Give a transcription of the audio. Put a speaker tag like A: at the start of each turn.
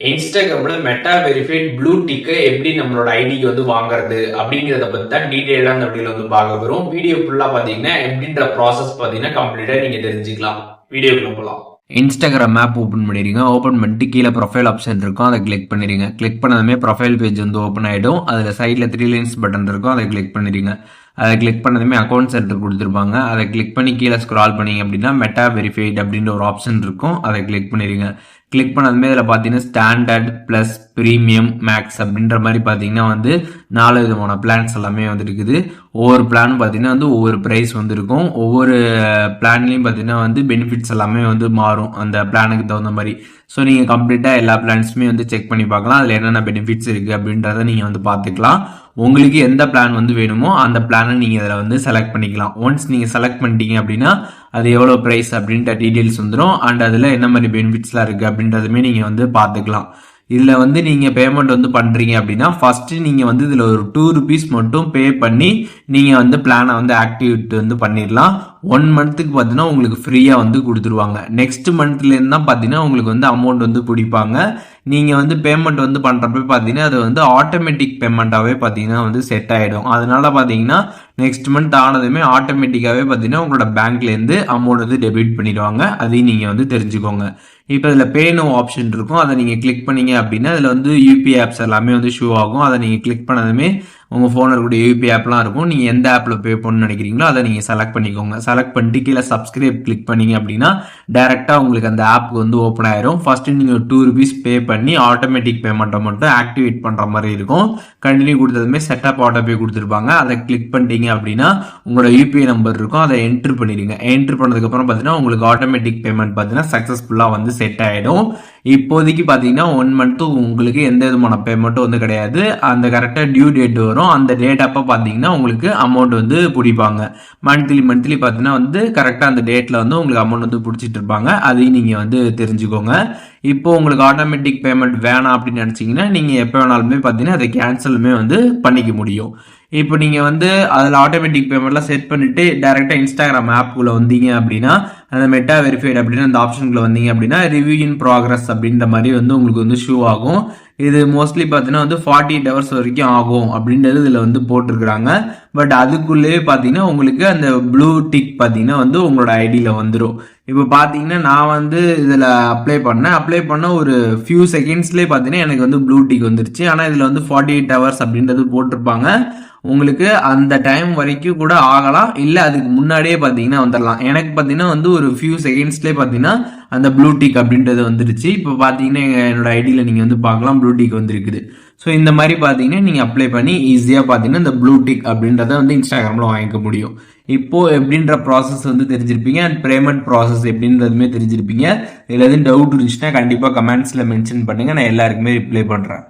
A: இன்ஸ்டாகிராம்ல meta verified blue டிக்கை எப்படி நம்மளோட ஐடிக்கு வந்து வாங்குறது அப்படிங்கிறத பத்தி தான் டீடைலா அந்த வீடியோல வந்து பார்க்க போறோம். வீடியோ ஃபுல்லா பாத்தீங்கன்னா எப்படின்ற ப்ராசஸ் பாத்தீங்கன்னா கம்ப்ளீட்டா நீங்க தெரிஞ்சுக்கலாம். வீடியோக்குள்ள போலாம். இன்ஸ்டாகிராம் ஆப் ஓப்பன் பண்ணிடுங்க. ஓப்பன் பண்ணிட்டு கீழே ப்ரொஃபைல் ஆப்ஷன் இருக்கும், அதை கிளிக் பண்ணிடுங்க. கிளிக் பண்ணதுமே ப்ரொஃபைல் பேஜ் வந்து ஓப்பன் ஆகிடும். அதில் சைடில் 3 லைன்ஸ் பட்டன் இருக்கும், அதை கிளிக் பண்ணிடுங்க. அதை கிளிக் பண்ணதுமே அக்கௌண்ட் சென்டர் கொடுத்துருப்பாங்க. அதை கிளிக் பண்ணி கீழே ஸ்க்ரால் பண்ணிங்க அப்படின்னா மெட்டா வெரிஃபைட் அப்படின்ற ஒரு ஆப்ஷன் இருக்கும், அதை கிளிக் பண்ணிடுங்க. கிளிக் பண்ணதுமே இதில் பார்த்தீங்கன்னா ஸ்டாண்டர்ட் ப்ளஸ் ப்ரீமியம் மேக்ஸ் அப்படின்ற மாதிரி பார்த்தீங்கன்னா வந்து 4 விதமான பிளான்ஸ் எல்லாமே வந்து இருக்குது. ஒவ்வொரு பிளான் பார்த்தீங்கன்னா வந்து ஒவ்வொரு ப்ரைஸ் வந்து இருக்கும். ஒவ்வொரு பிளான்லையும் பார்த்தீங்கன்னா வந்து பெனிஃபிட்ஸ் எல்லாமே வந்து மாறும் அந்த பிளானுக்கு தகுந்த மாதிரி. ஸோ நீங்கள் கம்ப்ளீட்டாக எல்லா பிளான்ஸுமே வந்து செக் பண்ணி பார்க்கலாம். அதில் என்னென்ன பெனிஃபிட்ஸ் இருக்குது அப்படின்றத நீங்கள் வந்து பார்த்துக்கலாம். உங்களுக்கு எந்த பிளான் வந்து வேணுமோ அந்த பிளானை நீங்கள் இதில் வந்து செலக்ட் பண்ணிக்கலாம். ஒன்ஸ் நீங்கள் செலக்ட் பண்ணிட்டீங்க அப்படின்னா அது எவ்வளோ ப்ரைஸ் அப்படின்ற டீட்டெயில்ஸ் வந்துடும். அண்ட் அதில் என்ன மாதிரி பெனிஃபிட்ஸ்லாம் இருக்குது அப்படின்றதுமே நீங்கள் வந்து பார்த்துக்கலாம். இதில் வந்து நீங்கள் பேமெண்ட் வந்து பண்ணுறீங்க அப்படின்னா ஃபஸ்ட்டு நீங்கள் வந்து இதில் ஒரு 2 rupees மட்டும் பே பண்ணி நீங்கள் வந்து பிளானை வந்து ஆக்டிவேட் வந்து பண்ணிடலாம். 1 monthக்கு பார்த்தீங்கன்னா உங்களுக்கு ஃப்ரீயாக வந்து கொடுத்துருவாங்க. நெக்ஸ்ட் மந்த்லேருந்து தான் பார்த்தீங்கன்னா உங்களுக்கு வந்து அமௌண்ட் வந்து பிடிப்பாங்க. நீங்கள் வந்து பேமெண்ட் வந்து பண்ணுறப்ப பார்த்தீங்கன்னா அது வந்து ஆட்டோமேட்டிக் பேமெண்ட்டாகவே பார்த்தீங்கன்னா வந்து செட் ஆகிடும். அதனால பார்த்தீங்கன்னா நெக்ஸ்ட் மந்த் ஆனதுமே ஆட்டோமேட்டிக்காகவே பார்த்தீங்கன்னா உங்களோட பேங்க்லேருந்து அமௌண்ட் வந்து டெபிட் பண்ணிடுவாங்க. அதையும் நீங்கள் வந்து தெரிஞ்சுக்கோங்க. இப்போ இதில் பே நோ ஆப்ஷன் இருக்கும், அதை நீங்கள் கிளிக் பண்ணீங்க அப்படின்னா இதில் வந்து யூபிஐ ஆப்ஸ் எல்லாமே வந்து ஷோ ஆகும். அதை நீங்கள் கிளிக் பண்ணதுமே உங்கள் ஃபோனில் இருக்கக்கூடிய யூபிஐ ஆப்லாம் இருக்கும். நீங்கள் எந்த ஆப்பில் பே பண்ணணும்னு நினைக்கிறீங்களோ அதை நீங்கள் செலக்ட் பண்ணிக்கோங்க. செலக்ட் பண்ணிட்டு கீழே சப்ஸ்கிரைப் கிளிக் பண்ணீங்க அப்படின்னா டேரெக்டாக உங்களுக்கு அந்த ஆப் வந்து ஓப்பன் ஆயிரும். ஃபஸ்ட்டு நீங்கள் 2 rupees பே பண்ணி ஆட்டோமேட்டிக் பேமெண்ட்டை மட்டும் ஆக்டிவேட் பண்ணுற மாதிரி இருக்கும். கண்டினியூ கொடுத்ததுமே செட்டப் ஆட்டோ பே கொடுத்துருப்பாங்க. அதை கிளிக் பண்ணிட்டீங்க அப்படின்னா உங்களோட யூபிஐ நம்பர் இருக்கும், அதை என்ட்ரு பண்ணிடுங்க. என்ட்ரு பண்ணதுக்கப்புறம் பார்த்தீங்கன்னா உங்களுக்கு ஆட்டோமேட்டிக் பேமெண்ட் பார்த்தீங்கன்னா சக்ஸஸ்ஃபுல்லாக வந்து செட் ஆகிடும். இப்போதைக்கு பார்த்தீங்கன்னா 1 month உங்களுக்கு எந்த விதமான பேமெண்ட்டும் வந்து கிடையாது. அந்த கரெக்டாக டியூ டேட் வரும். அந்த டேட் அப்போ பார்த்தீங்கன்னா உங்களுக்கு அமௌண்ட் வந்து பிடிப்பாங்க. மந்த்லி பார்த்தீங்கன்னா வந்து கரெக்டாக அந்த டேட்டில் வந்து உங்களுக்கு அமௌண்ட் வந்து பிடிச்சிட்டு இருப்பாங்க. அதையும் நீங்கள் வந்து தெரிஞ்சுக்கோங்க. இப்போ உங்களுக்கு ஆட்டோமேட்டிக் பேமெண்ட் வேணாம் அப்படின்னு நினச்சிங்கன்னா நீங்கள் எப்போ வேணாலுமே பார்த்தீங்கன்னா அதை கேன்சலுமே வந்து பண்ணிக்க முடியும். இப்போ நீங்கள் வந்து அதில் ஆட்டோமேட்டிக் பேமெண்ட்லாம் செட் பண்ணிவிட்டு டேரெக்டாக இன்ஸ்டாகிராம் ஆப்புக்குள்ளே வந்தீங்க அப்படின்னா அந்த மெட்டா வெரிஃபைட் அப்படின்னு அந்த ஆப்ஷனுக்குள்ள வந்தீங்க அப்படின்னா ரிவ்யூ இன் ப்ராக்ரஸ் அப்படின்ற மாதிரி வந்து உங்களுக்கு வந்து ஷோ ஆகும். இது மோஸ்ட்லி பார்த்தீங்கன்னா வந்து 48 hours வரைக்கும் ஆகும் அப்படின்றது இதில் வந்து போட்டிருக்கிறாங்க. பட் அதுக்குள்ளேயே பார்த்தீங்கன்னா உங்களுக்கு அந்த ப்ளூ டிக் பார்த்தீங்கன்னா வந்து உங்களோட ஐடியில் வந்துடும். இப்போ பார்த்தீங்கன்னா நான் வந்து இதில் அப்ளை பண்ண ஒரு ஃபியூ செகண்ட்ஸ்லேயே பார்த்தீங்கன்னா எனக்கு வந்து ப்ளூ டிக் வந்துருச்சு. ஆனால் இதில் வந்து 48 hours அப்படின்றது போட்டிருப்பாங்க. உங்களுக்கு அந்த டைம் வரைக்கும் கூட ஆகலாம், இல்லை அதுக்கு முன்னாடியே பார்த்தீங்கன்னா வந்துடலாம். எனக்கு பார்த்தீங்கன்னா வந்து ஒரு ஃபியூ செகண்ட்ஸ்லேயே பார்த்தீங்கன்னா அந்த ப்ளூ டிக் அப்படின்றது வந்துருச்சு. இப்போ பார்த்தீங்கன்னா என்னோட ஐடியில் நீங்கள் வந்து பார்க்கலாம் ப்ளூ டிக் வந்துருக்குது. ஸோ இந்த மாதிரி பார்த்தீங்கன்னா நீங்கள் அப்ளை பண்ணி ஈஸியாக பார்த்தீங்கன்னா இந்த ப்ளூ டிக் அப்படின்றத வந்து இன்ஸ்டாகிராமில் வாங்கிக்க முடியும். இப்போ எப்படின்ற ப்ராசஸ் வந்து தெரிஞ்சிருப்பீங்க. அண்ட் பேமெண்ட் ப்ராசஸ் எப்படின்றதுமே தெரிஞ்சிருப்பீங்க. இதில் எதுவும் டவுட் இருந்துச்சுன்னா கண்டிப்பாக கமெண்ட்ஸில் மென்ஷன் பண்ணுங்கள், நான் எல்லாருக்குமே ரிப்ளை பண்ணுறேன்.